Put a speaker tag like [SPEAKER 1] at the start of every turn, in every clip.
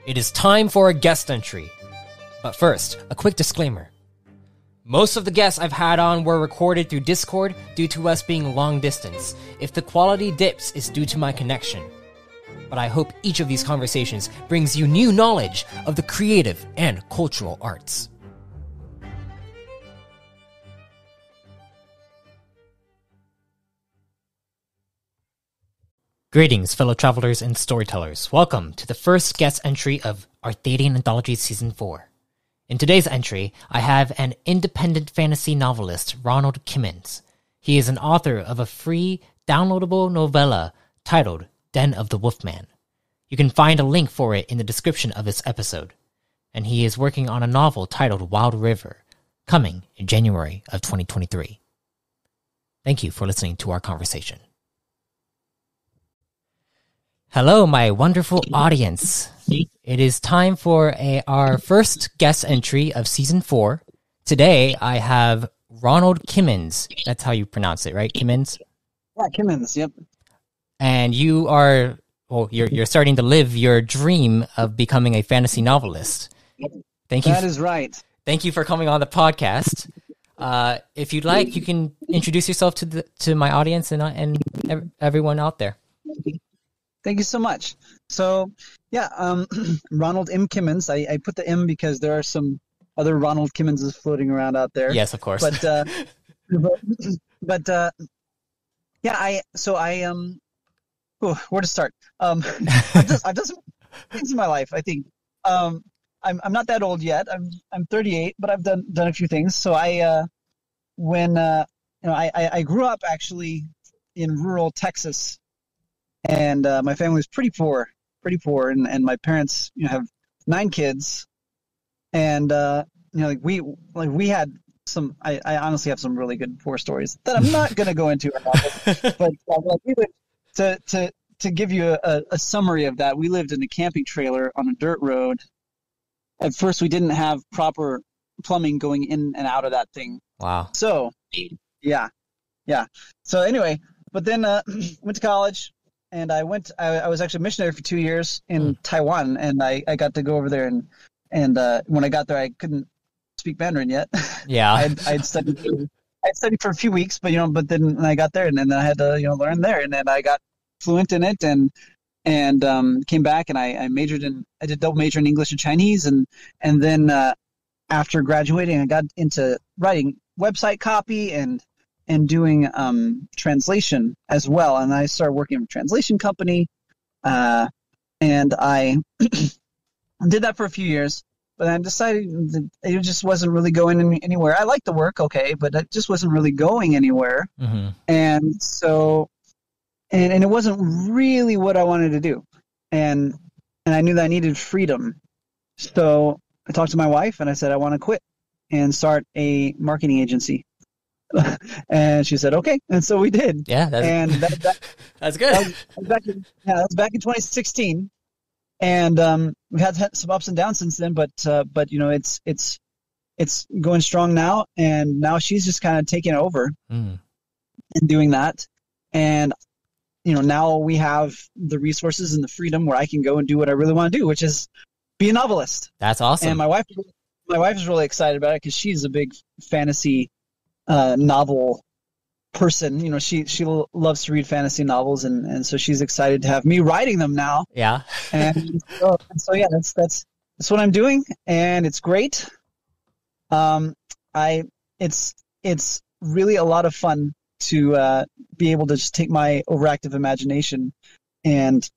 [SPEAKER 1] It is time for a guest entry. But first, a quick disclaimer. Most of the guests I've had on were recorded through Discord due to us being long distance. If the quality dips, it's due to my connection. But I hope each of these conversations brings you new knowledge of the creative and cultural arts. Greetings, fellow travelers and storytellers. Welcome to the first guest entry of Arthadian Anthology Season 4. In today's entry, I have an independent fantasy novelist, Ronald Kimmons. He is an author of a free, downloadable novella titled Den of the Wolfman. You can find a link for it in the description of this episode. And he is working on a novel titled Wild River, coming in January of 2023. Thank you for listening to our conversation. Hello, my wonderful audience. It is time for our first guest entry of Season 4. Today, I have Ronald Kimmons. That's how you pronounce it, right? Kimmons?
[SPEAKER 2] Yeah, Kimmons, yep.
[SPEAKER 1] And you are, you're starting to live your dream of becoming a fantasy novelist. Thank you.
[SPEAKER 2] That is right.
[SPEAKER 1] Thank you for coming on the podcast. If you'd like, you can introduce yourself to my audience and everyone out there.
[SPEAKER 2] Thank you so much. So, yeah, Ronald M. Kimmons. I put the M because there are some other Ronald Kimmonses floating around out there.
[SPEAKER 1] Yes, of course.
[SPEAKER 2] But yeah, where to start? I've done some things in my life. I think I'm not that old yet. I'm 38, but I've done a few things. So I grew up actually in rural Texas. And my family was pretty poor, and my parents, have 9 kids, and we had some. I honestly have some really good poor stories that I'm not going to go into right now. But to give you a summary of that, we lived in a camping trailer on a dirt road. At first, we didn't have proper plumbing going in and out of that thing.
[SPEAKER 1] Wow.
[SPEAKER 2] So, yeah. So anyway, but then went to college. And I was actually a missionary for 2 years in Taiwan, and I got to go over there. And when I got there, I couldn't speak Mandarin yet.
[SPEAKER 1] Yeah,
[SPEAKER 2] I'd studied for a few weeks, but then when I got there, and then I had to learn there, and then I got fluent in it, and came back, and I did double major in English and Chinese, and then after graduating, I got into writing website copy and doing translation as well. And I started working for a translation company, and I did that for a few years. But I decided that it just wasn't really going anywhere. I liked the work, okay, but it just wasn't really going anywhere. Mm-hmm. And so, and it wasn't really what I wanted to do. And I knew that I needed freedom. So I talked to my wife, and I said I want to quit and start a marketing agency. And she said, okay. And so we did.
[SPEAKER 1] Yeah. That's good.
[SPEAKER 2] That was back in 2016. And we had some ups and downs since then, but it's going strong now. And now she's just kind of taking over and doing that. And, now we have the resources and the freedom where I can go and do what I really want to do, which is be a novelist.
[SPEAKER 1] That's awesome.
[SPEAKER 2] And my wife is really excited about it because she's a big fantasy novel person. She loves to read fantasy novels, and so she's excited to have me writing them now.
[SPEAKER 1] Yeah.
[SPEAKER 2] and so yeah, that's what I'm doing, and it's great. It's really a lot of fun to be able to just take my overactive imagination and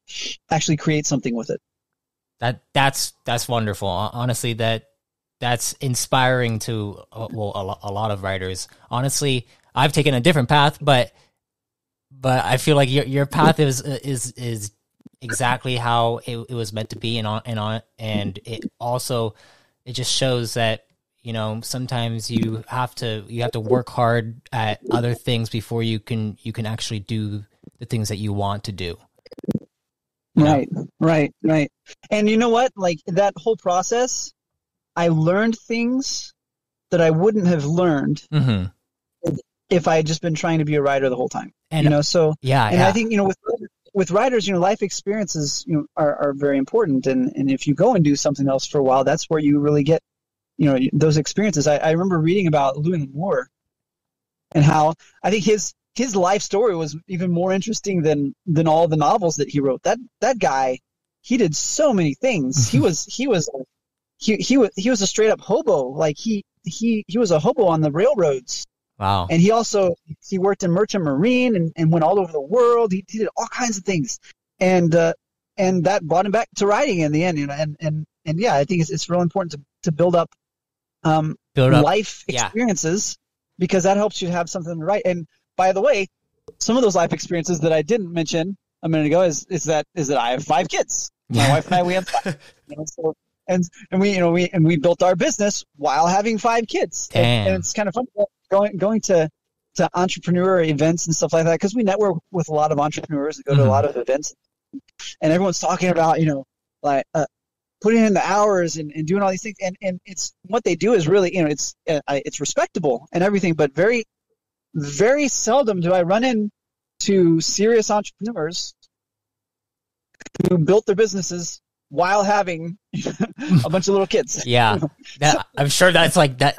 [SPEAKER 2] actually create something with it.
[SPEAKER 1] That's wonderful. Honestly, that's inspiring to a lot of writers. Honestly, I've taken a different path, but I feel like your path is exactly how it was meant to be, and it just shows that sometimes you have to work hard at other things before you can actually do the things that you want to do.
[SPEAKER 2] Right. And you know what? Like that whole process, I learned things that I wouldn't have learned if I had just been trying to be a writer the whole time. And
[SPEAKER 1] I think
[SPEAKER 2] with with writers, life experiences, are very important. And if you go and do something else for a while, that's where you really get, those experiences. I remember reading about Llewellyn Moore and how I think his life story was even more interesting than all the novels that he wrote. That guy, he did so many things. He was a straight up hobo. Like he was a hobo on the railroads.
[SPEAKER 1] Wow.
[SPEAKER 2] And he worked in merchant marine and went all over the world. He did all kinds of things. And that brought him back to writing in the end, and yeah, I think it's real important to build up life experiences, because that helps you have something to write. And by the way, some of those life experiences that I didn't mention a minute ago is that I have 5 kids. My wife and I, we have 5. So, and we built our business while having 5 kids. And it's kind of fun going to entrepreneur events and stuff like that, because we network with a lot of entrepreneurs that go to a lot of events, and everyone's talking about putting in the hours and doing all these things, and it's what they do is really it's respectable and everything, but very, very seldom do I run into serious entrepreneurs who built their businesses while having a bunch of little kids.
[SPEAKER 1] Yeah, I'm sure that's like that.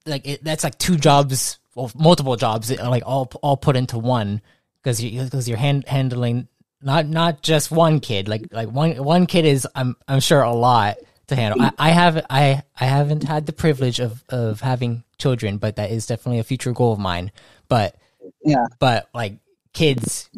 [SPEAKER 1] That's like 2 jobs, well, multiple jobs, like all put into one, because you're handling not just one kid. Like one kid is I'm sure a lot to handle. I haven't had the privilege of having children, but that is definitely a future goal of mine. But like kids,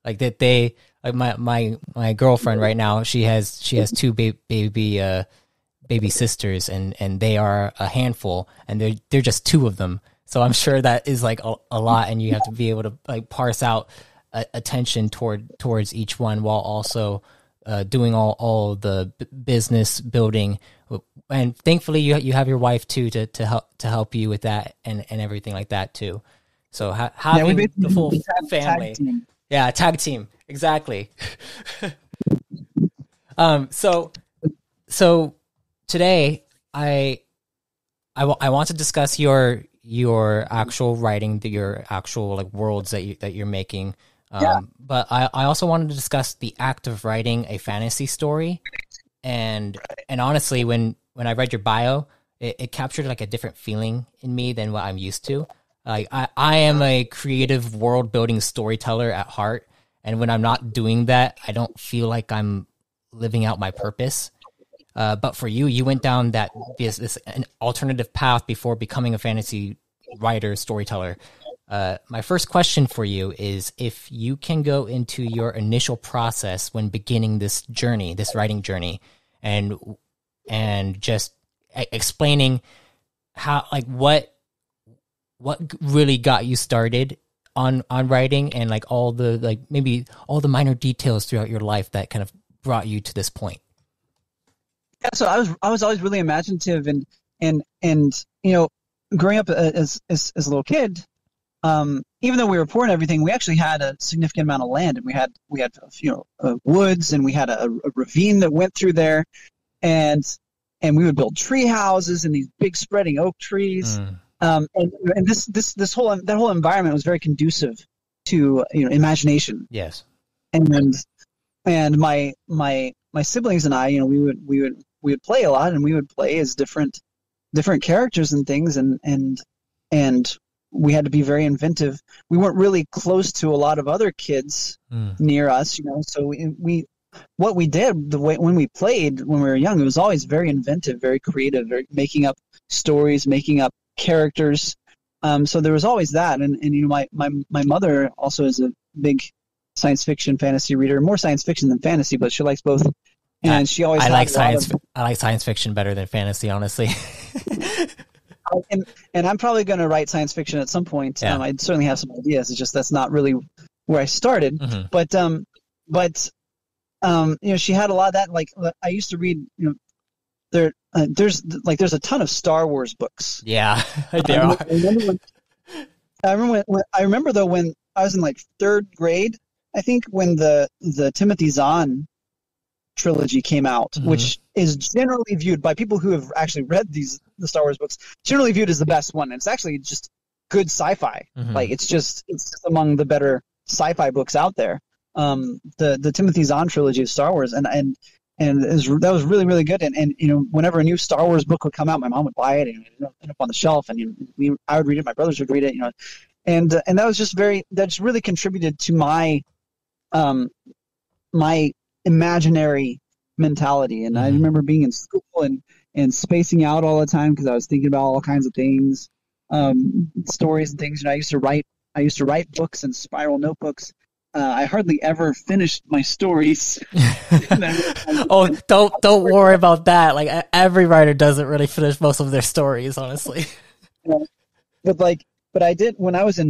[SPEAKER 1] like that they like my girlfriend right now, she has 2 baby sisters, and they are a handful, and they're just 2 of them. So I'm sure that is like a lot, and you have to be able to like parse out attention towards each one, while also doing all the business building. And thankfully you have your wife too to help you with that and everything like that too. So having the full family, tag team, exactly. So today, I want to discuss your actual writing, your actual like worlds that you're making. But I also wanted to discuss the act of writing a fantasy story, and honestly, when I read your bio, it captured like a different feeling in me than what I'm used to. Like I am a creative world building storyteller at heart, and when I'm not doing that, I don't feel like I'm living out my purpose. But for you went down this an alternative path before becoming a fantasy writer, storyteller. My first question for you is if you can go into your initial process when beginning this journey, this writing journey, and just explaining how, like, what really got you started on writing, and like all the, like, maybe all the minor details throughout your life that kind of brought you to this point.
[SPEAKER 2] Yeah, so I was always really imaginative, and growing up as a little kid, even though we were poor and everything, we actually had a significant amount of land, and we had woods, and we had a ravine that went through there, and we would build tree houses and these big spreading oak trees, and that whole environment was very conducive to imagination.
[SPEAKER 1] Yes,
[SPEAKER 2] and my siblings and I, we would play a lot, and we would play as different characters and things, and we had to be very inventive. We weren't really close to a lot of other kids near us, so what we did, when we played when we were young, it was always very inventive, very creative, making up stories, making up characters. So there was always that, and my mother also is a big science fiction fantasy reader, more science fiction than fantasy, but she likes both. And she always
[SPEAKER 1] I like science fiction better than fantasy, honestly.
[SPEAKER 2] And I'm probably going to write science fiction at some point.
[SPEAKER 1] Yeah.
[SPEAKER 2] I certainly have some ideas. It's just that's not really where I started.
[SPEAKER 1] Mm-hmm.
[SPEAKER 2] But she had a lot of that. Like I used to read. There's a ton of Star Wars books.
[SPEAKER 1] Yeah, there are.
[SPEAKER 2] I remember though when I was in like 3rd grade, I think, when the Timothy Zahn trilogy came out, which is generally viewed by people who have actually read the Star Wars books, generally viewed as the best one. And it's actually just good sci-fi. Like it's just among the better sci-fi books out there. the Timothy Zahn trilogy of Star Wars, and that was really, really good. And whenever a new Star Wars book would come out, my mom would buy it and end up on the shelf, and I would read it, my brothers would read it, and that was just that's really contributed to my my imaginary mentality. And I remember being in school and spacing out all the time because I was thinking about all kinds of things, stories and things. I used to write books and spiral notebooks. I hardly ever finished my stories.
[SPEAKER 1] Oh, don't worry about that. Like, every writer doesn't really finish most of their stories, honestly.
[SPEAKER 2] But I did when I was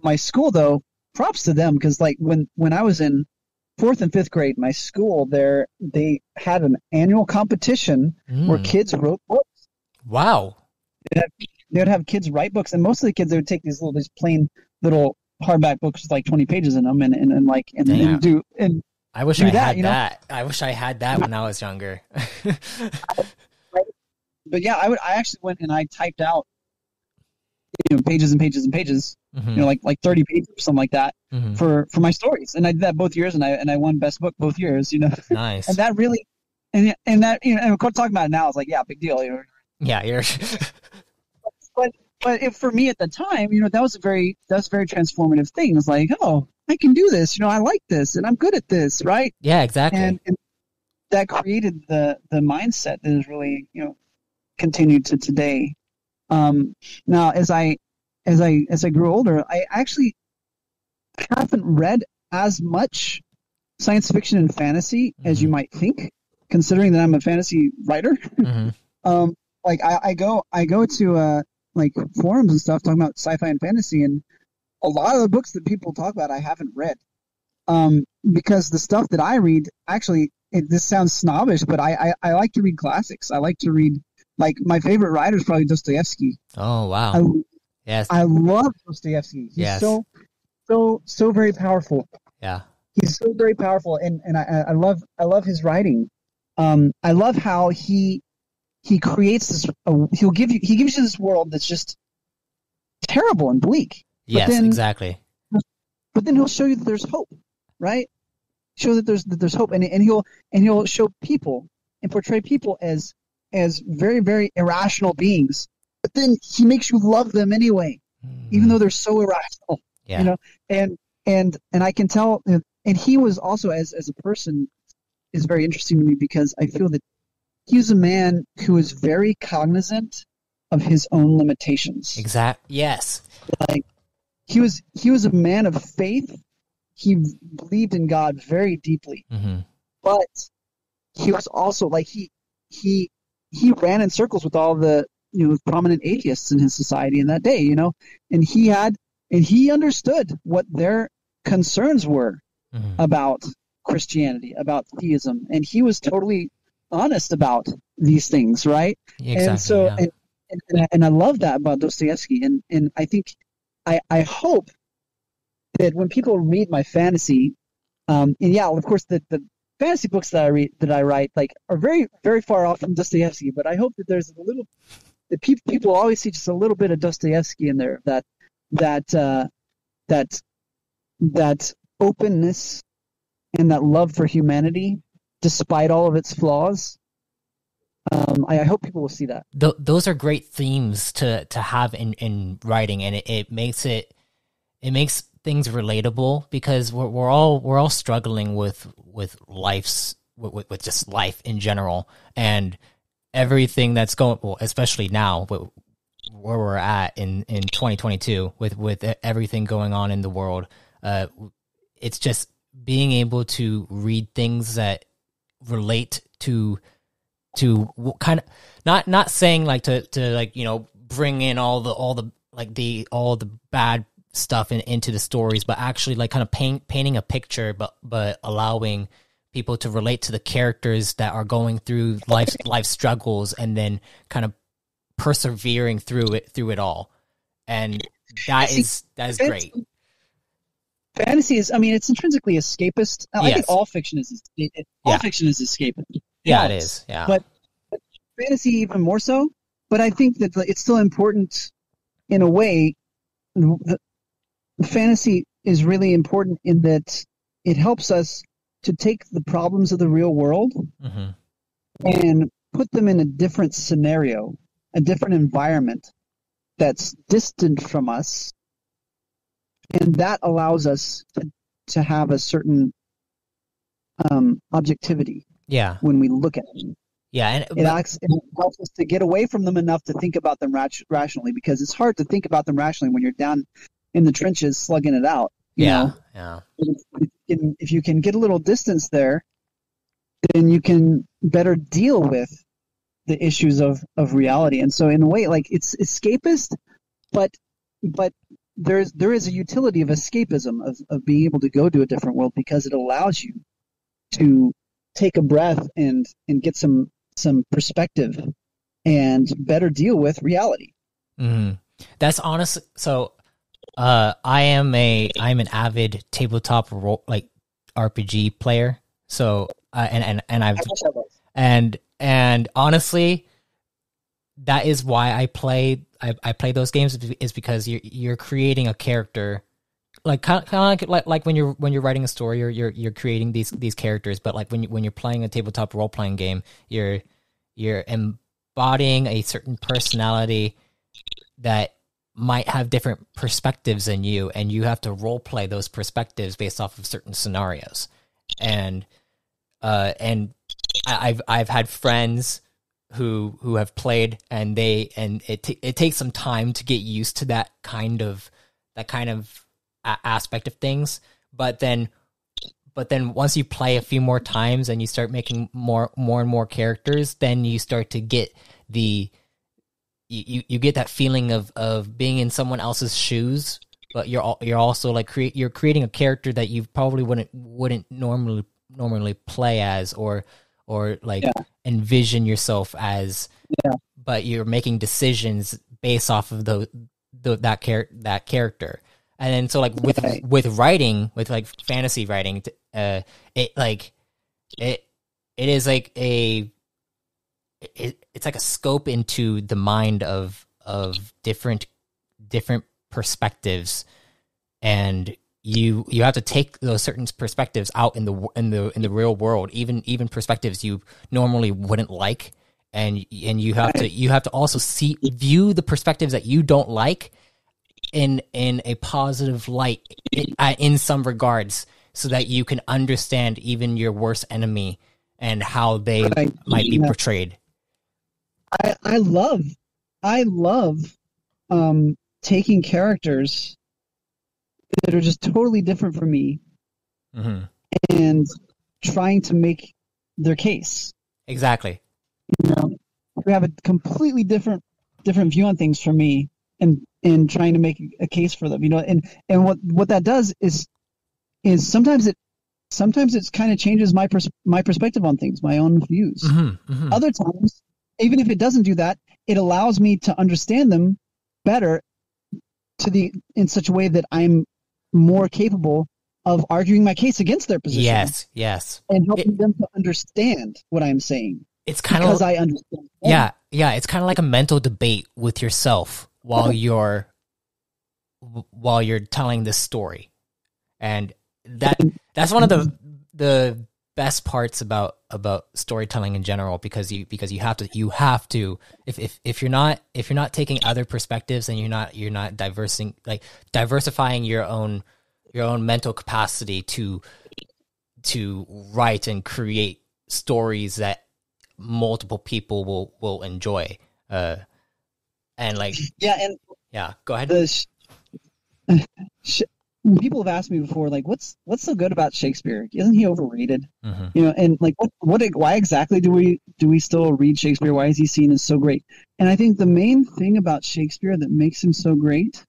[SPEAKER 2] my school, though. Props to them, because like when I was in 4th and 5th grade, my school they had an annual competition where kids wrote books.
[SPEAKER 1] Wow.
[SPEAKER 2] They would have kids write books, and most of the kids, they would take these plain little hardback books with like 20 pages in them, and do. And
[SPEAKER 1] I wish I had that. I wish I had that when I was younger.
[SPEAKER 2] But yeah, I actually went and I typed out pages and pages and pages, like 30 pages or something like that for my stories, and I did that both years, and I won best book both years.
[SPEAKER 1] Nice.
[SPEAKER 2] And that really, and that and talking about it now, it's like, yeah, big deal.
[SPEAKER 1] Yeah, you're.
[SPEAKER 2] But for me at the time, that was a very transformative thing. It's like, oh, I can do this. I like this, and I'm good at this, right?
[SPEAKER 1] Yeah, exactly.
[SPEAKER 2] And that created the mindset that has really continued to today. Now, as I grew older, I actually haven't read as much science fiction and fantasy as you might think, considering that I'm a fantasy writer. Like I go to like forums and stuff talking about sci-fi and fantasy, and a lot of the books that people talk about I haven't read, because the stuff that I read, actually, this sounds snobbish, but I like to read classics. I like to read, like, my favorite writer is probably Dostoevsky.
[SPEAKER 1] Oh, wow. Yes.
[SPEAKER 2] I love Dostoevsky. He's so very powerful. Yeah. He's so very powerful, and I love his writing. I love how he creates this. He gives you this world that's just terrible and bleak.
[SPEAKER 1] Yes, exactly.
[SPEAKER 2] But then he'll show you that there's hope, right? Show that there's hope, and he'll show people and portray people as very, very irrational beings. But then he makes you love them anyway, even though they're so irrational. Yeah. And I can tell. And he was also, as a person, is very interesting to me, because I feel that he's a man who is very cognizant of his own limitations.
[SPEAKER 1] Yes.
[SPEAKER 2] Like, he was a man of faith. He believed in God very deeply, but he was also like he ran in circles with all the prominent atheists in his society in that day, and he understood what their concerns were about Christianity, about theism, and he was totally honest about these things, right? Exactly, and so, and I love that about Dostoevsky, and I think I hope that when people read my fantasy, and yeah, of course, the fantasy books that I write, like, are very, very far off from Dostoevsky, but I hope that there's a little, that people always see just a little bit of Dostoevsky in there, that openness and that love for humanity, despite all of its flaws. I hope people will see that.
[SPEAKER 1] Those are great themes to have in writing, and it makes things relatable, because we're all struggling with just life in general, and everything that's going, well, especially now where we're at in 2022 with everything going on in the world. It's just being able to read things that relate to kind of, not saying like to like, bring in all the bad stuff into the stories, but actually like kind of painting a picture, but allowing people to relate to the characters that are going through life struggles, and then kind of persevering through it all. And that is great.
[SPEAKER 2] Fantasy is, it's intrinsically escapist. I think all fiction is fiction is escapist.
[SPEAKER 1] Yeah, it is. Yeah,
[SPEAKER 2] but fantasy even more so. But I think that it's still important in a way. Fantasy is really important in that it helps us to take the problems of the real world
[SPEAKER 1] Mm-hmm.
[SPEAKER 2] and put them in a different scenario, a different environment that's distant from us, and that allows us to have a certain objectivity
[SPEAKER 1] Yeah.
[SPEAKER 2] when we look at them.
[SPEAKER 1] Yeah.
[SPEAKER 2] It helps us to get away from them enough to think about them rationally, because it's hard to think about them rationally when you're down in the trenches slugging it out. You know?
[SPEAKER 1] Yeah.
[SPEAKER 2] If you can get a little distance there, then you can better deal with the issues of reality. And so in a way, like, it's escapist, but there is a utility of escapism, of being able to go to a different world, because it allows you to take a breath and get some perspective and better deal with reality.
[SPEAKER 1] Mm-hmm. That's honest. So, I'm an avid tabletop role, like, RPG player. So, and I've
[SPEAKER 2] I wish I was.
[SPEAKER 1] and honestly, that is why I play those games, is because you're creating a character, like kind of like when you're writing a story, you're creating these characters, but like when you're playing a tabletop role playing game, you're embodying a certain personality that might have different perspectives than you, and you have to role play those perspectives based off of certain scenarios. And I've had friends who have played, and it takes some time to get used to that kind of aspect of things. But then once you play a few more times and you start making more and more characters, then you start to get you get that feeling of being in someone else's shoes, but you're also like you're creating a character that you probably wouldn't normally play as, or like envision yourself as.
[SPEAKER 2] Yeah.
[SPEAKER 1] But you're making decisions based off of that character. And then so like with writing, with like fantasy writing, it is like it's like a scope into the mind of different perspectives, and you have to take those certain perspectives out in the real world, even perspectives you normally wouldn't like, and you have to also view the perspectives that you don't like in a positive light in some regards, so that you can understand even your worst enemy and how they might be portrayed.
[SPEAKER 2] I love taking characters that are just totally different from me,
[SPEAKER 1] Mm-hmm.
[SPEAKER 2] and trying to make their case.
[SPEAKER 1] Exactly.
[SPEAKER 2] You know, we have a completely different view on things from me, and trying to make a case for them. You know, and what that does is sometimes it kind of changes my perspective on things, my own views.
[SPEAKER 1] Mm-hmm. Mm-hmm.
[SPEAKER 2] Other times, even if it doesn't do that, it allows me to understand them better in such a way that I'm more capable of arguing my case against their position.
[SPEAKER 1] Yes.
[SPEAKER 2] And helping them to understand what I'm saying.
[SPEAKER 1] It's kind of
[SPEAKER 2] because I understand.
[SPEAKER 1] Yeah. It's kind of like a mental debate with yourself while you're telling this story, and that's one of the best parts about storytelling in general, because you have to if you're not taking other perspectives, and you're not diversifying your own mental capacity to write and create stories that multiple people will enjoy, and like go ahead.
[SPEAKER 2] People have asked me before, like, what's so good about Shakespeare? Isn't he overrated?
[SPEAKER 1] Mm-hmm.
[SPEAKER 2] You know, and like, why exactly do we still read Shakespeare? Why is he seen as so great? And I think the main thing about Shakespeare that makes him so great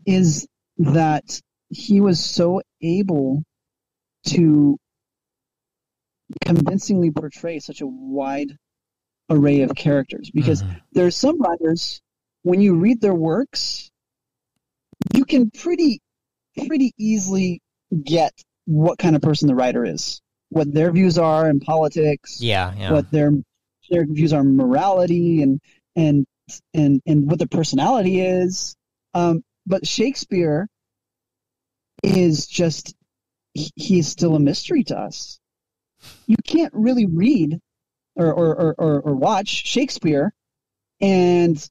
[SPEAKER 2] is that he was so able to convincingly portray such a wide array of characters. Because there's some writers, when you read their works, you can pretty easily get what kind of person the writer is, what their views are in politics, what their views are in morality, and what their personality is. But Shakespeare is just he is still a mystery to us. You can't really read or watch Shakespeare and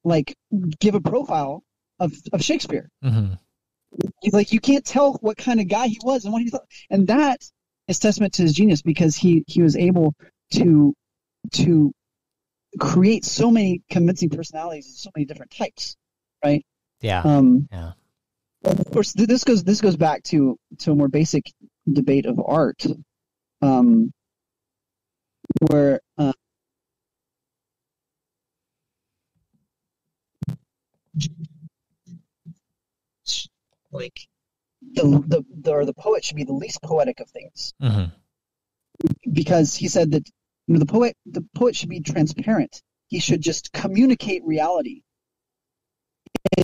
[SPEAKER 2] like give a profile of Shakespeare.
[SPEAKER 1] Mm-hmm.
[SPEAKER 2] Like you can't tell what kind of guy he was and what he thought, and that is testament to his genius because he was able to create so many convincing personalities and so many different types, right?
[SPEAKER 1] Yeah.
[SPEAKER 2] Yeah. Of course, this goes back to a more basic debate of art, where like the poet should be the least poetic of things,
[SPEAKER 1] Mm-hmm.
[SPEAKER 2] because he said that the poet should be transparent. He should just communicate reality.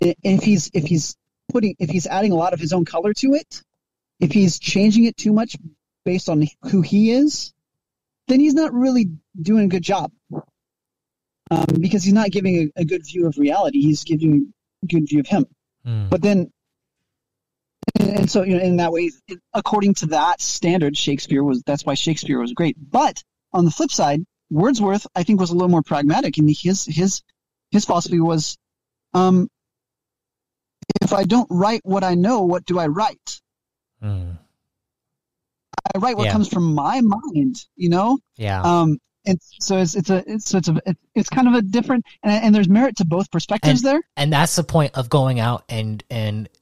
[SPEAKER 2] And if he's adding a lot of his own color to it, if he's changing it too much based on who he is, then he's not really doing a good job. Because he's not giving a good view of reality. He's giving a good view of him.
[SPEAKER 1] Mm.
[SPEAKER 2] But then, and so in that way, according to that standard, that's why Shakespeare was great. But on the flip side, Wordsworth, I think, was a little more pragmatic, and his philosophy was, if I don't write what I know, what do I write?
[SPEAKER 1] Mm.
[SPEAKER 2] I write what comes from my mind,
[SPEAKER 1] Yeah.
[SPEAKER 2] And so it's kind of a different, and there's merit to both perspectives there.
[SPEAKER 1] And that's the point of going out and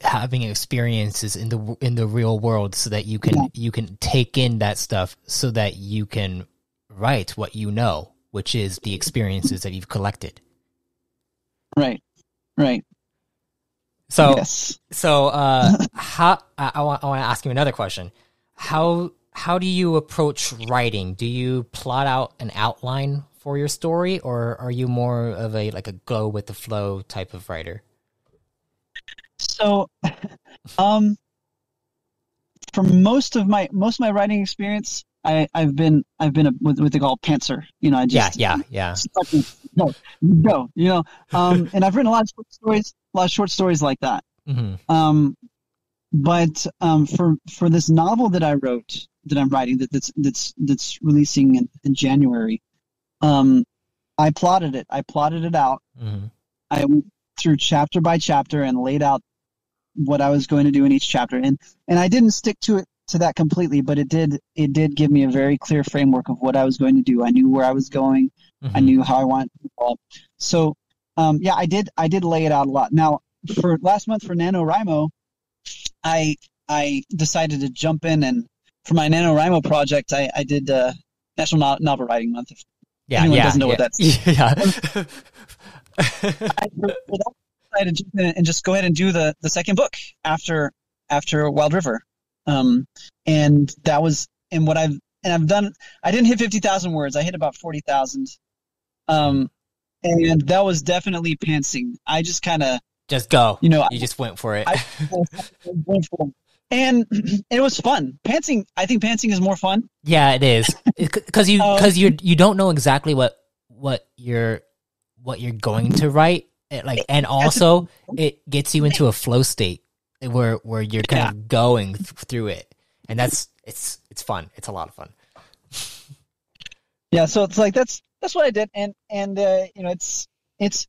[SPEAKER 1] having experiences in the real world, so that you can take in that stuff, so that you can write what you know, which is the experiences that you've collected.
[SPEAKER 2] Right.
[SPEAKER 1] So,
[SPEAKER 2] yes.
[SPEAKER 1] How I want to ask you another question. How do you approach writing? Do you plot out an outline for your story, or are you more of a go with the flow type of writer?
[SPEAKER 2] So, for most of my writing experience, I've been what they call pantser. I just
[SPEAKER 1] yeah.
[SPEAKER 2] Go. And I've written a lot of short stories like that.
[SPEAKER 1] Mm-hmm.
[SPEAKER 2] But for this novel that I wrote, that I'm writing, that's releasing in January, I plotted it. I plotted it out.
[SPEAKER 1] Mm-hmm.
[SPEAKER 2] I went through chapter by chapter and laid out what I was going to do in each chapter, and I didn't stick to that completely, but it did give me a very clear framework of what I was going to do. I knew where I was going.
[SPEAKER 1] Mm-hmm.
[SPEAKER 2] I knew how I wanted to evolve. So I did lay it out a lot. Now, for last month for NaNoWriMo, I decided to jump in, and for my NaNoWriMo project, I did National Novel Writing Month. If anyone doesn't know what that's.
[SPEAKER 1] Yeah.
[SPEAKER 2] I decided to jump in and just go ahead and do the second book after Wild River, and that was I've done. I didn't hit 50,000 words. I hit about 40,000, and that was definitely pantsing. I just kind of
[SPEAKER 1] just go. You just went for it.
[SPEAKER 2] I went for it. And it was fun. Pantsing. I think pantsing is more fun.
[SPEAKER 1] Yeah, it is, because you don't know exactly what you're going to write. And also it gets you into a flow state where you're kind of going through it, and it's fun. It's a lot of fun.
[SPEAKER 2] Yeah, so it's like that's what I did, and it's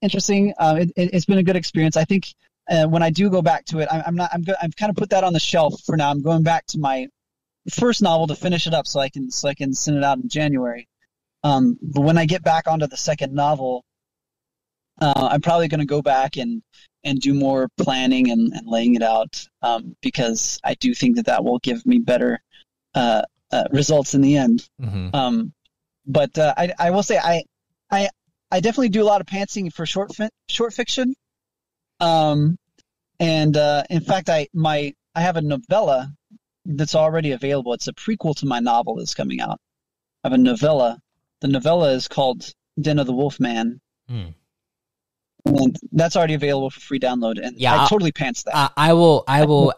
[SPEAKER 2] interesting. It's been a good experience. I think when I do go back to it, I've kind of put that on the shelf for now. I'm going back to my first novel to finish it up, so I can send it out in January. But when I get back onto the second novel, I'm probably going to go back and do more planning and laying it out, because I do think that will give me better results in the end.
[SPEAKER 1] Mm-hmm.
[SPEAKER 2] But I will say I definitely do a lot of pantsing for short fiction. And in fact, I have a novella that's already available. It's a prequel to my novel that's coming out. I have a novella. The novella is called Den of the Wolfman. Mm. And that's already available for free download. And I totally pants that.
[SPEAKER 1] I will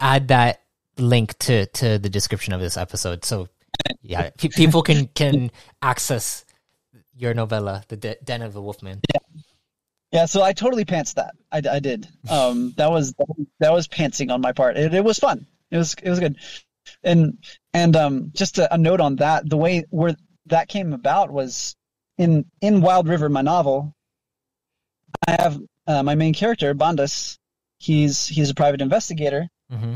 [SPEAKER 1] add that link to the description of this episode. So yeah, people can access your novella, The Den of the Wolfman.
[SPEAKER 2] Yeah, so I totally pants that. I did. That was pantsing on my part. It was fun. It was good. And just a note on that, the way where that came about was in Wild River, my novel. I have my main character, Bandas. He's a private investigator.
[SPEAKER 1] Mm-hmm.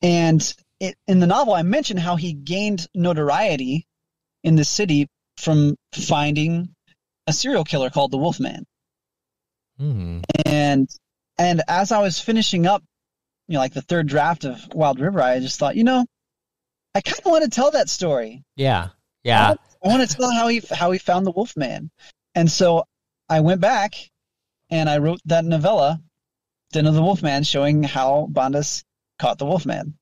[SPEAKER 2] And in the novel, I mentioned how he gained notoriety in the city from finding a serial killer called the Wolfman.
[SPEAKER 1] Mm-hmm.
[SPEAKER 2] And as I was finishing up, like the third draft of Wild River, I just thought, I kind of want to tell that story.
[SPEAKER 1] Yeah.
[SPEAKER 2] I want to tell how he found the Wolfman. And so I went back and I wrote that novella, Den of the Wolfman, showing how Bandas caught the Wolfman.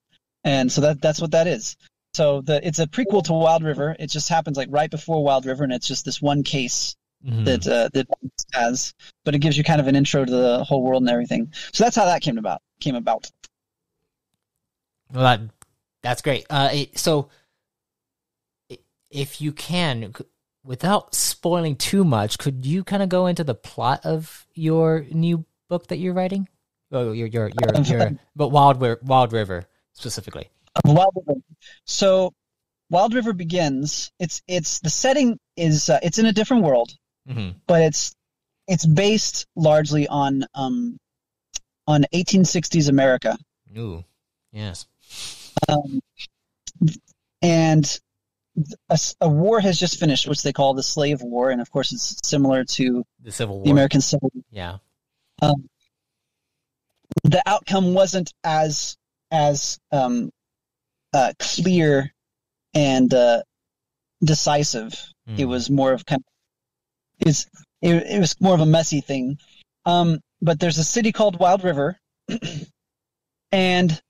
[SPEAKER 2] And so that's what that is. So it's a prequel to Wild River. It just happens like right before Wild River, and it's just this one case that Bandas has. But it gives you kind of an intro to the whole world and everything. So that's how that came about.
[SPEAKER 1] Well, that's great. So if you can, without spoiling too much, could you kind of go into the plot of your new book that you're writing? Oh, but Wild River specifically.
[SPEAKER 2] Wild River. So Wild River begins. It's the setting is it's in a different world, but it's based largely on 1860s America.
[SPEAKER 1] Ooh, yes.
[SPEAKER 2] And a war has just finished, which they call the Slave War, and of course it's similar to
[SPEAKER 1] the Civil War,
[SPEAKER 2] the American Civil War.
[SPEAKER 1] Yeah.
[SPEAKER 2] The outcome wasn't as clear and decisive. It was more of it was more of a messy thing. But there's a city called Wild River, and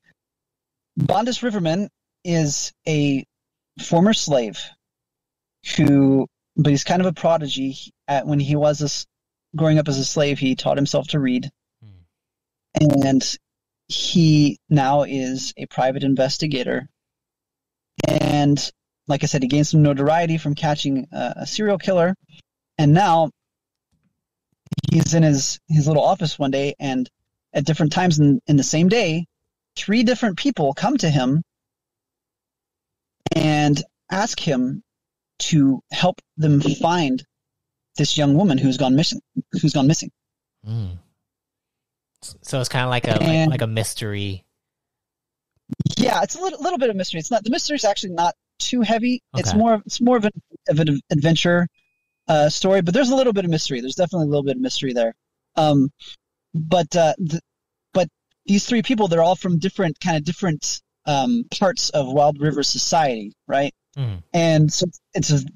[SPEAKER 2] Bandas Riverman is a former slave but he's kind of a prodigy. When he was growing up as a slave, he taught himself to read. And he now is a private investigator. And like I said, he gained some notoriety from catching a serial killer. And now he's in his little office one day, and at different times in the same day, 3 different people come to him and ask him to help them find this young woman who's gone missing.
[SPEAKER 1] Mm. So it's kind of like a mystery.
[SPEAKER 2] Yeah, it's a little bit of mystery. It's not, the mystery is actually not too heavy. Okay. It's more of an adventure story, but there's a little bit of mystery. There's definitely a little bit of mystery there. But these 3 people, they're all from different parts of Wild River society, right? Mm. And so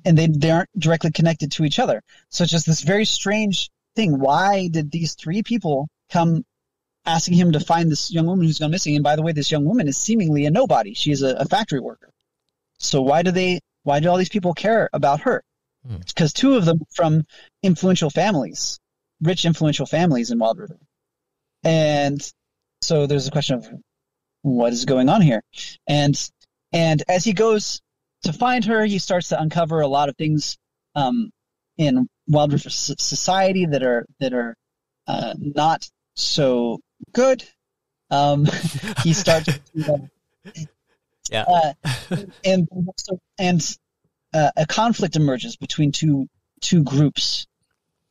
[SPEAKER 2] they aren't directly connected to each other. So it's just this very strange thing. Why did these 3 people come asking him to find this young woman who's gone missing? And by the way, this young woman is seemingly a nobody. She is a factory worker. So why do all these people care about her? It's because 2 of them are from rich influential families in Wild River. And so there's a question of what is going on here. And as he goes to find her, he starts to uncover a lot of things in Wild River society that are not so good. He starts to, and a conflict emerges between two groups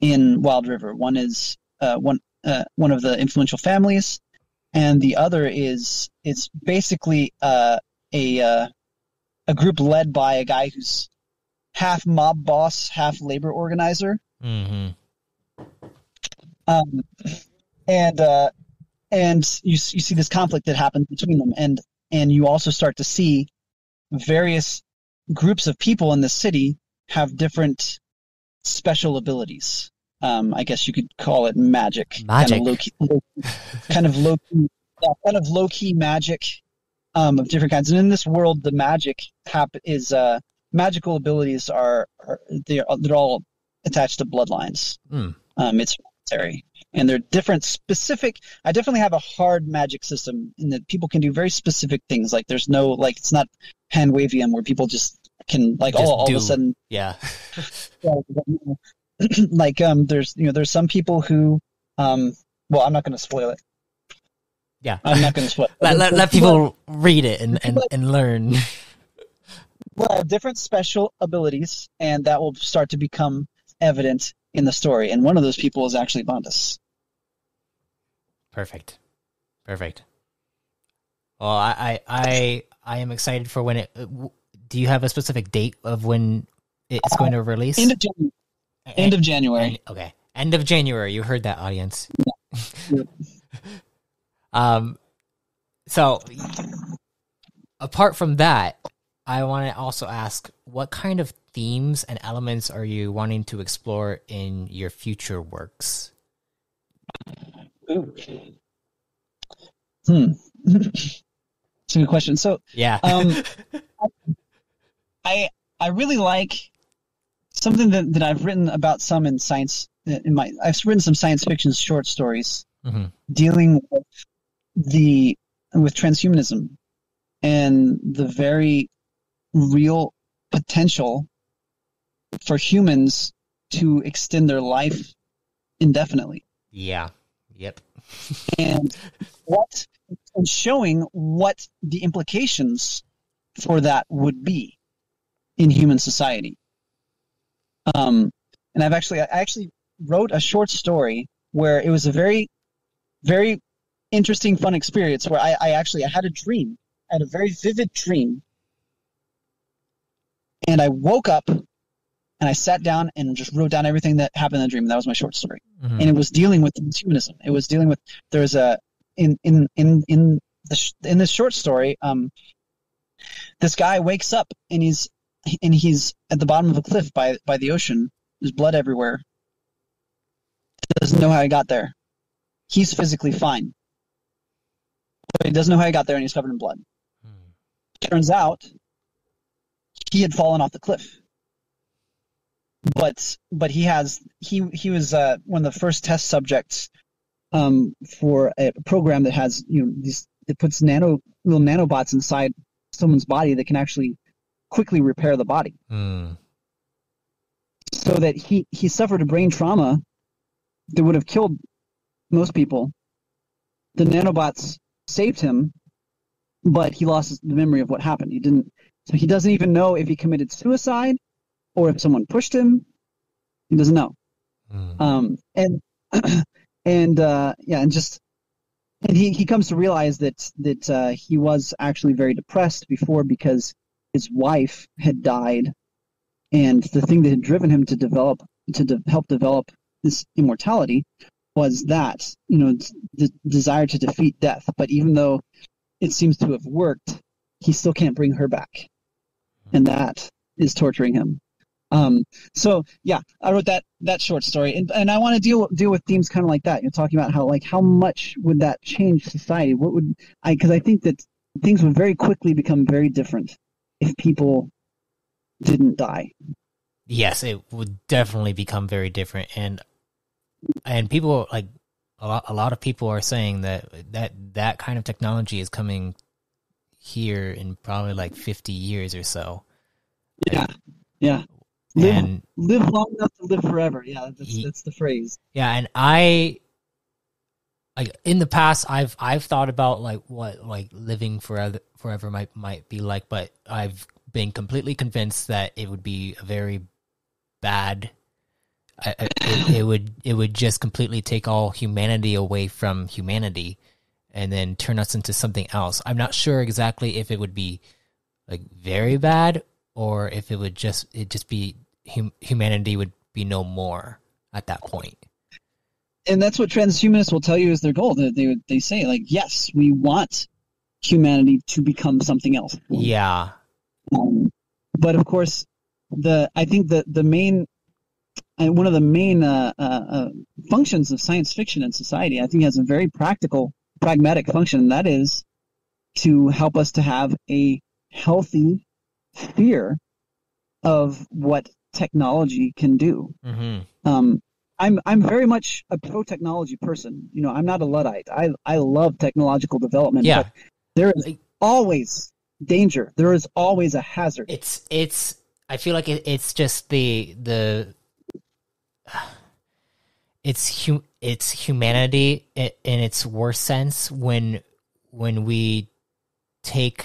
[SPEAKER 2] in Wild River. One is one of the influential families, and the other is it's basically a group led by a guy who's half mob boss, half labor organizer. Mm-hmm. And you see this conflict that happens between them, and you also start to see various groups of people in the city have different special abilities. I guess you could call it magic. Kind of low key magic of different kinds. And in this world, the magic is magical abilities they're all attached to bloodlines. It's hereditary, and they're different specific. I definitely have a hard magic system in that people can do very specific things. Like there's no, like, it's not hand wavium where people just can all of a sudden.
[SPEAKER 1] Yeah.
[SPEAKER 2] Like there's some people who well, I'm not going to spoil it.
[SPEAKER 1] Yeah.
[SPEAKER 2] I'm not going to spoil.
[SPEAKER 1] Let people read it and learn.
[SPEAKER 2] Will have different special abilities, and that will start to become evident in the story. And one of those people is actually Bondus.
[SPEAKER 1] Perfect. Well, I am excited for when it. Do you have a specific date of when it's going to release?
[SPEAKER 2] End of January.
[SPEAKER 1] Okay, end of January. You heard that, audience.
[SPEAKER 2] Yeah.
[SPEAKER 1] So, apart from that, I want to also ask, what kind of themes and elements are you wanting to explore in your future works?
[SPEAKER 2] Ooh. It's a good question. So,
[SPEAKER 1] yeah,
[SPEAKER 2] I really like something that I've written about some in science. I've written some science fiction short stories dealing with transhumanism and the very real potential for humans to extend their life indefinitely.
[SPEAKER 1] Yeah. Yep.
[SPEAKER 2] and showing what the implications for that would be in human society. And I actually wrote a short story where it was a very, very interesting, fun experience where I had a dream. I had a very vivid dream. And I woke up and I sat down and just wrote down everything that happened in the dream. That was my short story. And it was dealing with transhumanism. It was dealing with, there's in this short story, this guy wakes up and he's at the bottom of a cliff by the ocean. There's blood everywhere. Doesn't know how he got there. He's physically fine, but he doesn't know how he got there, and he's covered in blood. Turns out he had fallen off the cliff. But he was one of the first test subjects for a program that has it puts little nanobots inside someone's body that can actually quickly repair the body. So that he suffered a brain trauma that would have killed most people. The nanobots saved him, but he lost the memory of what happened. So he doesn't even know if he committed suicide or if someone pushed him. He doesn't know. And he comes to realize that he was actually very depressed before because his wife had died, and the thing that had driven him to help develop this immortality was that the desire to defeat death. But even though it seems to have worked, he still can't bring her back, and that is torturing him. So yeah, I wrote that short story, and I want to deal with themes kind of like that. You're talking about how much would that change society? Because I think that things would very quickly become very different if people didn't die.
[SPEAKER 1] Yes, it would definitely become very different, and people like a lot of people are saying that kind of technology is coming here in probably like 50 years or so.
[SPEAKER 2] Yeah. Live long enough to live forever. Yeah, that's the phrase.
[SPEAKER 1] Yeah, and in the past I've thought about like what like living forever might be like, but I've been completely convinced that it would be a very bad. It would just completely take all humanity away from humanity, and then turn us into something else. I'm not sure exactly if it would be like very bad, or if it just be humanity would be no more at that point.
[SPEAKER 2] And that's what transhumanists will tell you is their goal. They say like, yes, we want humanity to become something else.
[SPEAKER 1] Yeah.
[SPEAKER 2] But of course, I think the main and one of the main functions of science fiction in society, I think, has a very pragmatic function, and that is to help us to have a healthy fear of what technology can do. I'm very much a pro-technology person. I'm not a Luddite. I love technological development.
[SPEAKER 1] Yeah.
[SPEAKER 2] But there is always danger. There is always a hazard.
[SPEAKER 1] It's. I feel like it's just it's humanity in its worst sense when when we take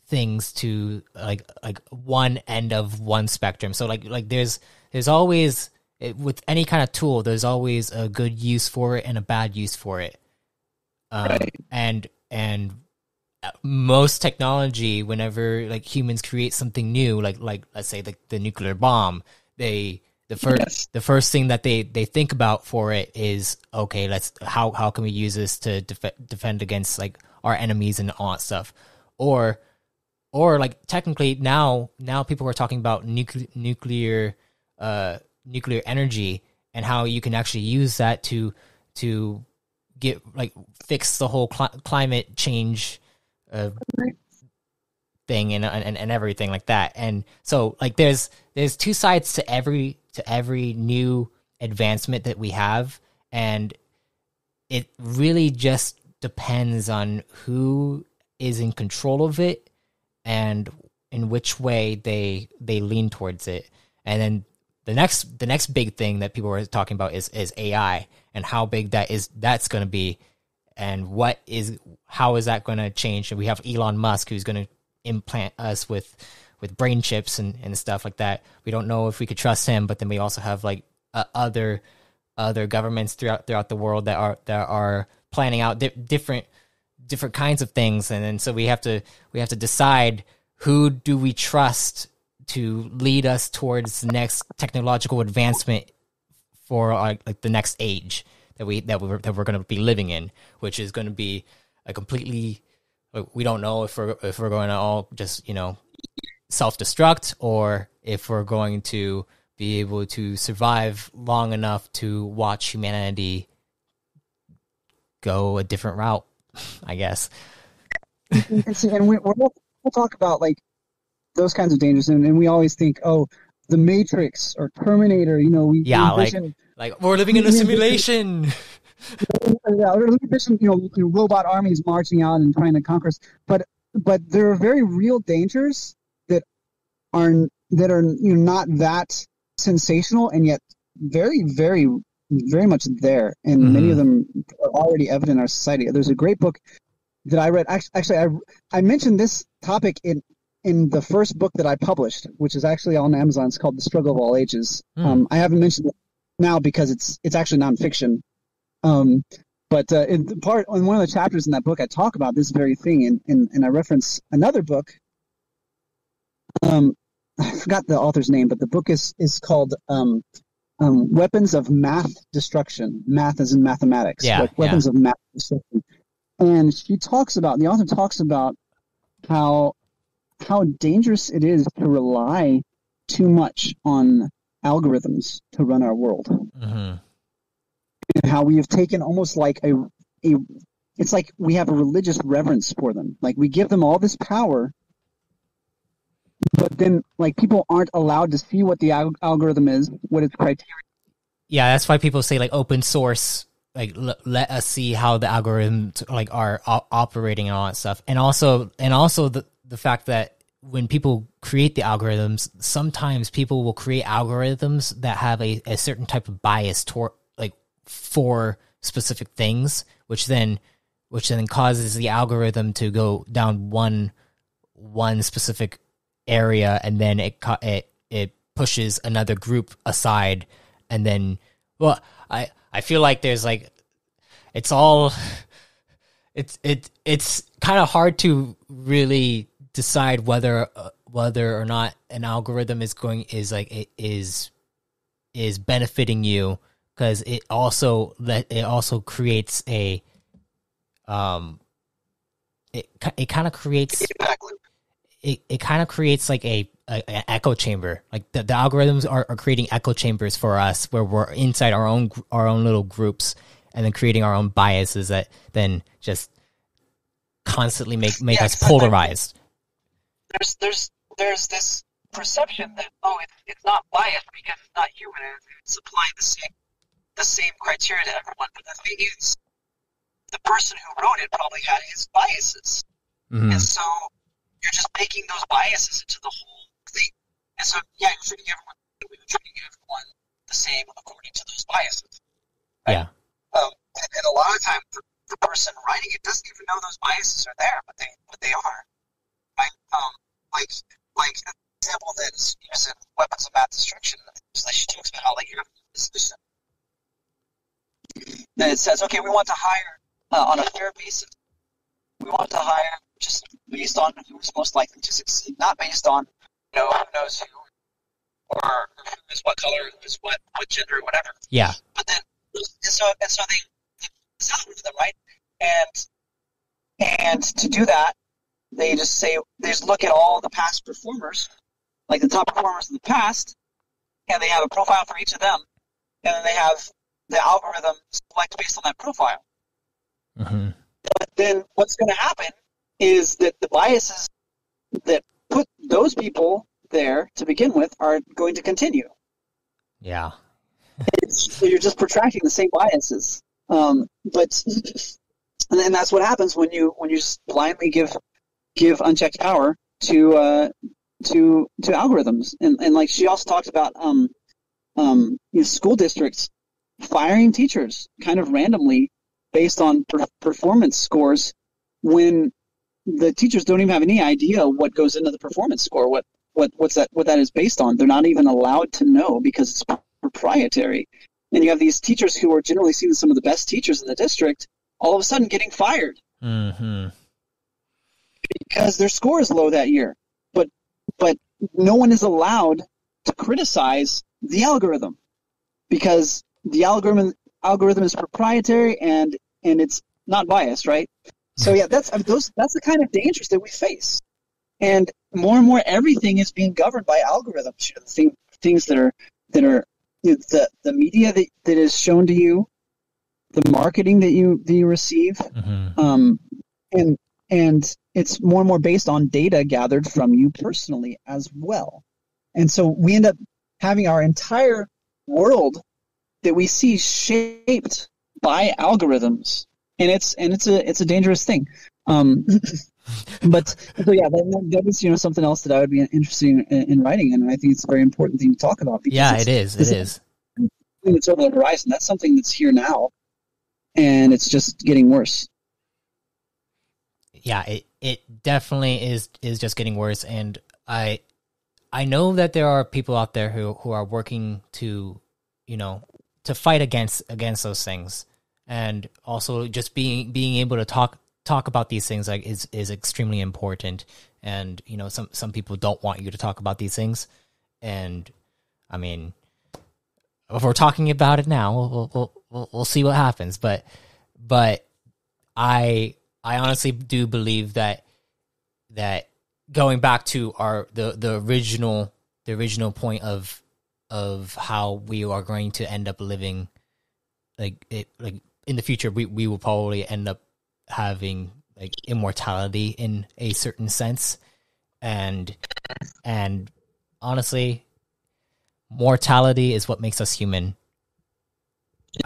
[SPEAKER 1] things to like one end of one spectrum. So like there's always, with any kind of tool, there's always a good use for it and a bad use for it.
[SPEAKER 2] Right.
[SPEAKER 1] And most technology, whenever like humans create something new, like let's say the nuclear bomb, the first thing that they think about for it is, okay, how can we use this to defend against like our enemies and all that stuff, or like technically now people are talking about nuclear energy and how you can actually use that to get like fix the whole climate change thing and everything like that. And so like there's two sides to every new advancement that we have, and it really just depends on who is in control of it and in which way they lean towards it. And then the next big thing that people are talking about is AI and how big that's going to be, and how is that going to change. And we have Elon Musk, who's going to implant us with brain chips and stuff like that. We don't know if we could trust him, but then we also have like other governments throughout the world that are planning out different kinds of things. And then so we have to decide, who do we trust to lead us towards the next technological advancement for like the next age that we're going to be living in, which is going to be a completely, we don't know if we're going to all just, self-destruct, or if we're going to be able to survive long enough to watch humanity go a different route, I guess.
[SPEAKER 2] And we'll talk about like those kinds of dangers, and we always think, oh, the Matrix or Terminator, we envision,
[SPEAKER 1] like we're living in a simulation.
[SPEAKER 2] We're envision, robot armies marching out and trying to conquer us. But there are very real dangers that are not that sensational, and yet very, very, very much there, and many of them are already evident in our society. There's a great book that I read. Actually, I mentioned this topic in the first book that I published, which is actually on Amazon. It's called The Struggle of All Ages. I haven't mentioned it now because it's actually nonfiction. But in one of the chapters in that book, I talk about this very thing, and I reference another book. I forgot the author's name, but the book is called Weapons of Math Destruction. Math as in mathematics. Weapons of Math Destruction. And the author talks about how dangerous it is to rely too much on algorithms to run our world. And how we have taken almost like it's like we have a religious reverence for them. Like we give them all this power, but then like people aren't allowed to see what the algorithm is, what its criteria.
[SPEAKER 1] Yeah, that's why people say like open source, like let us see how the algorithms like are operating and all that stuff. And also the fact that when people create the algorithms, sometimes people will create algorithms that have a certain type of bias toward like for specific things, which then causes the algorithm to go down one specific area, and then it pushes another group aside, and then I feel like there's like it's kind of hard to really decide whether or not an algorithm is benefiting you, because it also creates a it kind of creates it kind of creates like an echo chamber. Like the algorithms are creating echo chambers for us, where we're inside our own little groups, and then creating our own biases that then just constantly make us polarized.
[SPEAKER 2] There's this perception that it's not biased because it's not human, and it's applying the same criteria to everyone. But the thing is, the person who wrote it probably had his biases, and so you're just making those biases into the whole thing. And so you're treating everyone the same according to those biases. Right? Yeah. And a lot of times the person writing it doesn't even know those biases are there, but they are. Right? Like an example that is used in Weapons of Mass Destruction, she talks about how like you have this system. Then it says, okay, we want to hire on a fair basis. We want to hire just based on who's most likely to succeed, not based on who knows who or who is what color, who is what gender, whatever.
[SPEAKER 1] Yeah.
[SPEAKER 2] But then so they design them, right? And to do that, they just look at all the past performers, like the top performers in the past, and they have a profile for each of them, and then they have the algorithm select based on that profile.
[SPEAKER 1] Mm-hmm.
[SPEAKER 2] But then what's going to happen is that the biases that put those people there to begin with are going to continue.
[SPEAKER 1] Yeah.
[SPEAKER 2] So you're just protracting the same biases. And that's what happens when you just blindly give unchecked power to algorithms. And like she also talks about school districts firing teachers kind of randomly based on performance scores when the teachers don't even have any idea what goes into the performance score, what that is based on. They're not even allowed to know because it's proprietary. And you have these teachers who are generally seen as some of the best teachers in the district all of a sudden getting fired because their score is low that year. But no one is allowed to criticize the algorithm because the algorithm is proprietary and it's not biased, right? So yeah, that's the kind of dangers that we face. And more everything is being governed by algorithms. Things that are the media that is shown to you, the marketing that you receive, and it's more and more based on data gathered from you personally as well. And so we end up having our entire world that we see shaped by algorithms, and it's a dangerous thing. But so yeah, that is something else that I would be interested in writing, and I think it's a very important thing to talk about.
[SPEAKER 1] Yeah, it is. It is.
[SPEAKER 2] It's over the horizon. That's something that's here now, and it's just getting worse.
[SPEAKER 1] Yeah, it definitely is just getting worse, and I know that there are people out there who are working to fight against those things, and also just being able to talk about these things is extremely important. And some people don't want you to talk about these things, and I mean, if we're talking about it now, we'll see what happens. But I honestly do believe that going back to the original point of how we are going to end up living, like in the future, we will probably end up having like immortality in a certain sense, and honestly, mortality is what makes us human.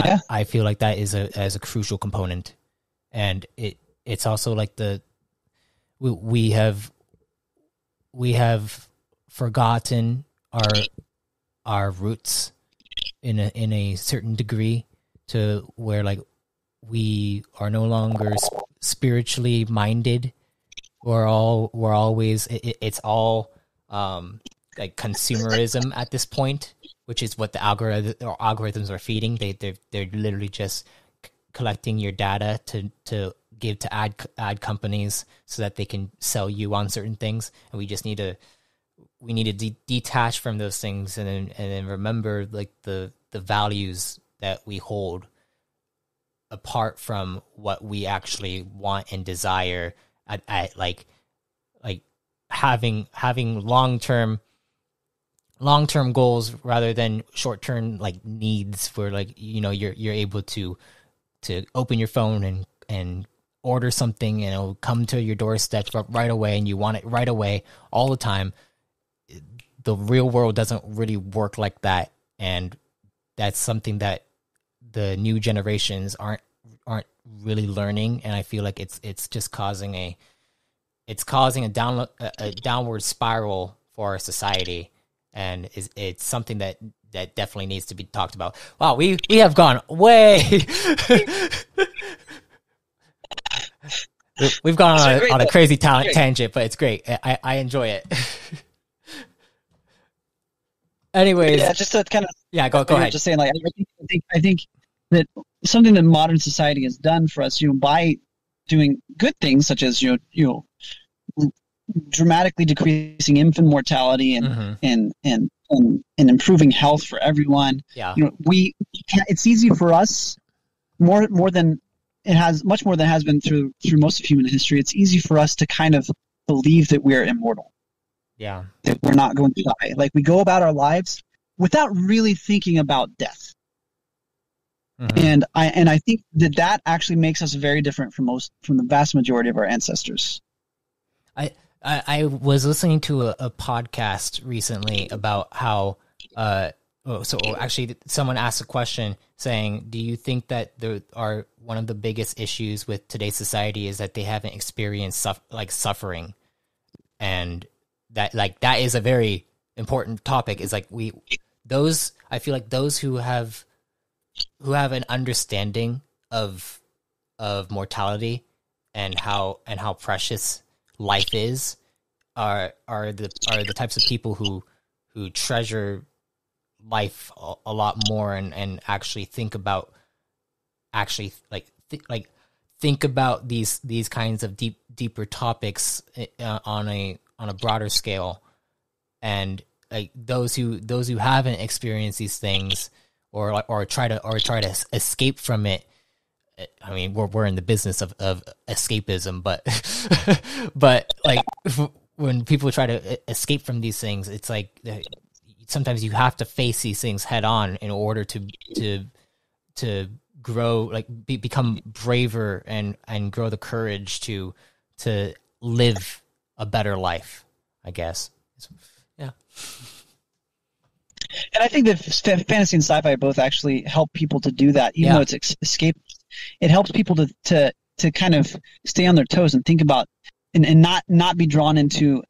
[SPEAKER 2] Yeah.
[SPEAKER 1] I feel like that is a crucial component, and it's also like we have forgotten our roots in a certain degree, to where like we are no longer spiritually minded. It's all like consumerism at this point, which is what the algorithms are feeding. They're literally just collecting your data to give to ad companies so that they can sell you on certain things, and we just need to detach from those things and then remember like the values that we hold apart from what we actually want and desire at like having long-term goals rather than short-term like needs, where like you're able to open your phone and order something and it'll come to your doorstep right away and you want it right away all the time. The real world doesn't really work like that, and that's something that the new generations aren't really learning, and I feel like it's just causing a downward spiral for our society, and it's something that definitely needs to be talked about. Wow, we have gone way We've gone on a crazy tangent, but it's great. I enjoy it. Anyways,
[SPEAKER 2] yeah, just to kind of
[SPEAKER 1] go ahead.
[SPEAKER 2] Just saying, like, I think that something that modern society has done for us, by doing good things such as dramatically decreasing infant mortality and improving health for everyone.
[SPEAKER 1] Yeah,
[SPEAKER 2] it's easy for us much more than it has been through most of human history. It's easy for us to kind of believe that we're immortal.
[SPEAKER 1] Yeah,
[SPEAKER 2] that we're not going to die. Like, we go about our lives without really thinking about death. And I think that actually makes us very different from the vast majority of our ancestors.
[SPEAKER 1] I was listening to a podcast recently about how actually someone asked a question saying, do you think that one of the biggest issues with today's society is that they haven't experienced suffering, and that is a very important topic. Is like I feel like those who have an understanding of mortality and how precious life is are the types of people who treasure life a lot more and actually think about think about these kinds of deeper topics on a broader scale, and like those who haven't experienced these things or try to escape from it. I mean, we're in the business of escapism, but like when people try to escape from these things, it's like sometimes you have to face these things head on in order to grow, like become braver and grow the courage to live a better life, I guess. Yeah.
[SPEAKER 2] And I think that fantasy and sci-fi both actually help people to do that, even though it's escape. It helps people to kind of stay on their toes and think about and not be drawn into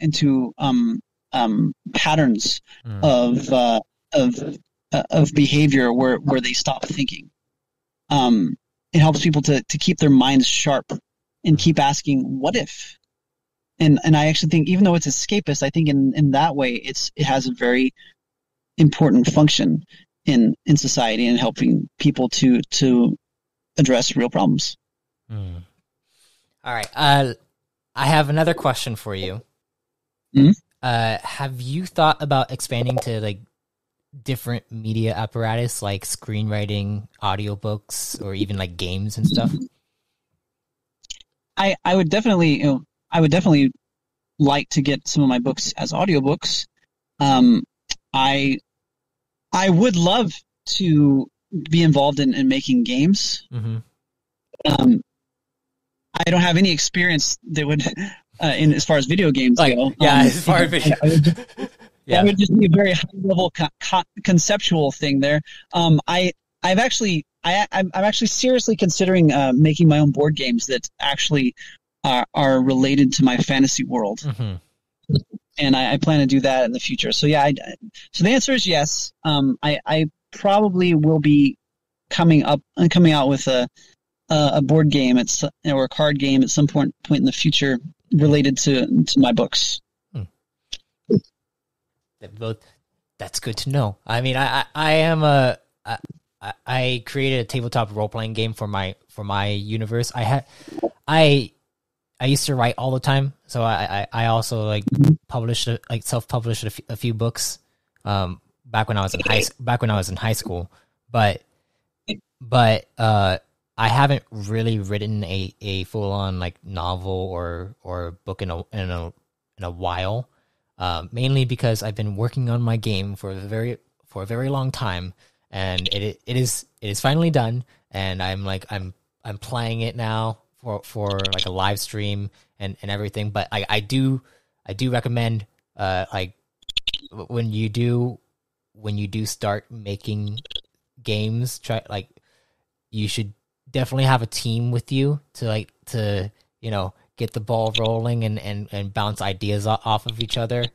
[SPEAKER 2] patterns of behavior where they stop thinking. It helps people to keep their minds sharp and keep asking, what if? And I actually think, even though it's escapist, I think in that way it has a very important function in society and helping people to address real problems.
[SPEAKER 1] All right. I have another question for you. Have you thought about expanding to like different media apparatus like screenwriting, audiobooks, or even like games and stuff?
[SPEAKER 2] I would definitely like to get some of my books as audiobooks. I would love to be involved in making games. I don't have any experience that would in as far as video games go.
[SPEAKER 1] As far as video.
[SPEAKER 2] That would just be a very high level conceptual thing there. I'm actually seriously considering making my own board games that actually are related to my fantasy world. And I plan to do that in the future. So so the answer is yes. I probably will be coming out with a board game or a card game at some point in the future related to my books.
[SPEAKER 1] That's good to know. I mean, I created a tabletop role playing game for my universe. I used to write all the time, so I also like self-published a few books back when I was in high school, but I haven't really written a full on like novel or book in a while, mainly because I've been working on my game for a very long time, and it is finally done, and I'm playing it now for like a live stream and everything. But I do recommend like when you do start making games, you should definitely have a team with you to get the ball rolling and bounce ideas off of each other.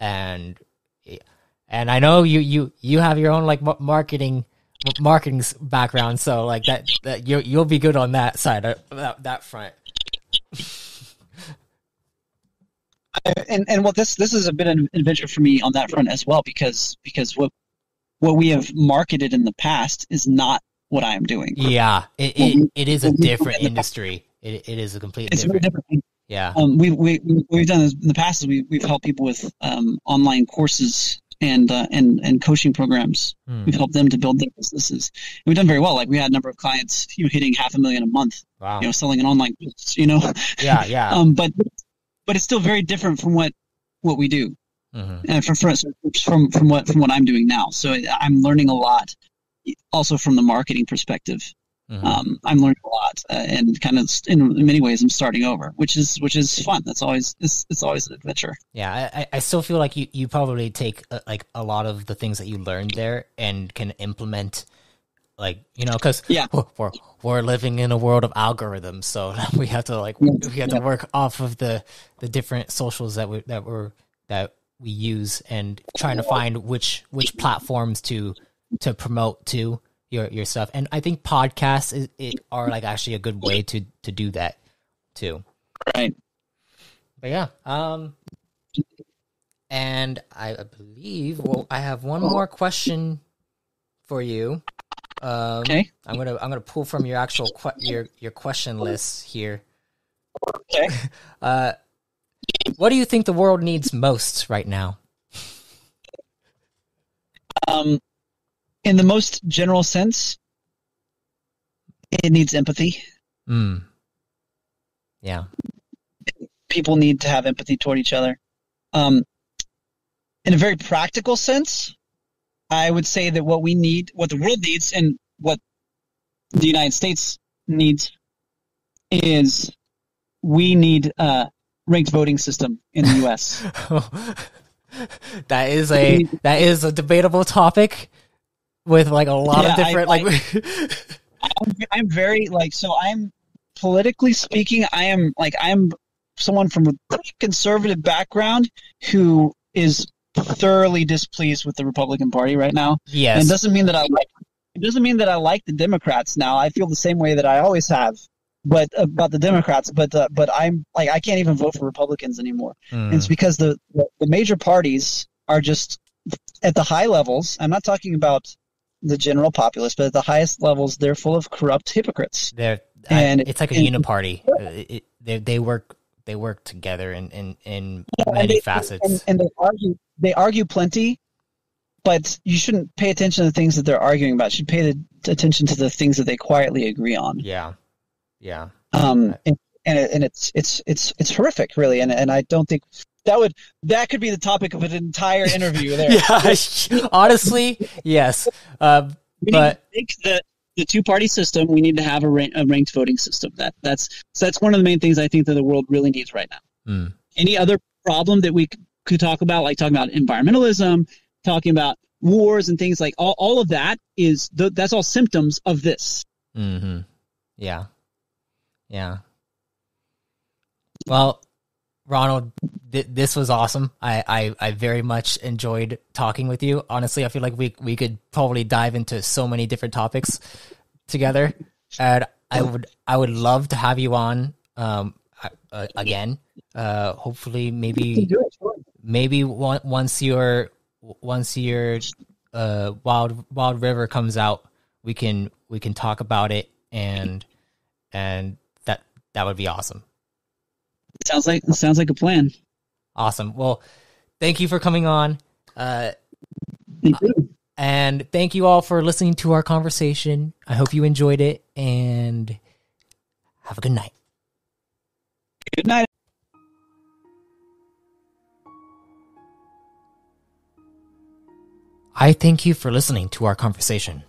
[SPEAKER 1] And I know you have your own like marketing background, so like that you'll be good on that side, that front.
[SPEAKER 2] and what this has been an adventure for me on that front as well, because what we have marketed in the past is not what I am doing.
[SPEAKER 1] Yeah, it is a different industry. It is a completely different. Yeah.
[SPEAKER 2] We've done this in the past is we've helped people with online courses and coaching programs. We've helped them to build their businesses. And we've done very well. Like we had a number of clients, hitting $500,000 a month.
[SPEAKER 1] Wow.
[SPEAKER 2] Selling an online course.
[SPEAKER 1] Yeah.
[SPEAKER 2] But it's still very different from what we do. And from what I'm doing now. So I'm learning a lot, also from the marketing perspective. I'm learning a lot, and kind of in many ways I'm starting over, which is fun. It's always an adventure.
[SPEAKER 1] Yeah, I still feel like you probably take like a lot of the things that you learned there and can implement, like because we're living in a world of algorithms, so we have to work off of the different socials that we use and trying to find which platforms to promote to your stuff. And I think podcasts are like actually a good way to do that too.
[SPEAKER 2] Right.
[SPEAKER 1] But yeah. And I believe I have one more question for you.
[SPEAKER 2] Okay.
[SPEAKER 1] I'm gonna pull from your actual your question list here.
[SPEAKER 2] Okay.
[SPEAKER 1] What do you think the world needs most right now?
[SPEAKER 2] In the most general sense, it needs empathy.
[SPEAKER 1] Yeah.
[SPEAKER 2] People need to have empathy toward each other. In a very practical sense, I would say that what the world needs, and what the United States needs, is we need a ranked voting system in the U.S.
[SPEAKER 1] That is a debatable topic with like a lot of different
[SPEAKER 2] I'm very I'm politically speaking, I'm someone from a pretty conservative background who is thoroughly displeased with the Republican Party right now.
[SPEAKER 1] Yes.
[SPEAKER 2] And it doesn't mean that I like the Democrats now. I feel the same way that I always have, but about the Democrats, but I'm like, I can't even vote for Republicans anymore. And it's because the major parties are just at the high levels. I'm not talking about the general populace, but at the highest levels, they're full of corrupt hypocrites.
[SPEAKER 1] It's like a uniparty. They work together in many facets.
[SPEAKER 2] And they argue plenty, but you shouldn't pay attention to the things that they're arguing about. You should pay attention to the things that they quietly agree on.
[SPEAKER 1] Yeah.
[SPEAKER 2] And it's horrific, really. And I don't think that could be the topic of an entire interview there.
[SPEAKER 1] Yeah, honestly, yes. But
[SPEAKER 2] the two-party system, we need to have a ranked voting system. That's one of the main things I think that the world really needs right now. Any other problem that we could talk about, like talking about environmentalism, talking about wars and things like all of that that's all symptoms of this.
[SPEAKER 1] Mm-hmm. Yeah. Well, Ronald, this was awesome. I very much enjoyed talking with you. Honestly, I feel like we could probably dive into so many different topics together, and I would love to have you on again. Hopefully, maybe once your Wild River comes out, we can talk about it, and that would be awesome.
[SPEAKER 2] Sounds like a plan.
[SPEAKER 1] Awesome. Well, thank you for coming on.
[SPEAKER 2] Thank you.
[SPEAKER 1] And thank you all for listening to our conversation. I hope you enjoyed it, and have a good night.
[SPEAKER 2] Good night.
[SPEAKER 1] I thank you for listening to our conversation.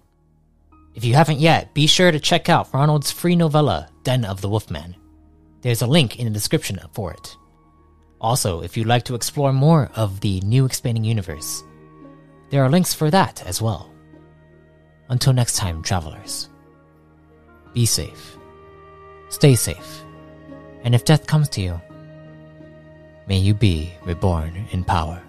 [SPEAKER 1] If you haven't yet, be sure to check out Ronald's free novella, Den of the Wolfman. There's a link in the description for it. Also, if you'd like to explore more of the new expanding universe, there are links for that as well. Until next time, travelers, be safe, stay safe, and if death comes to you, may you be reborn in power.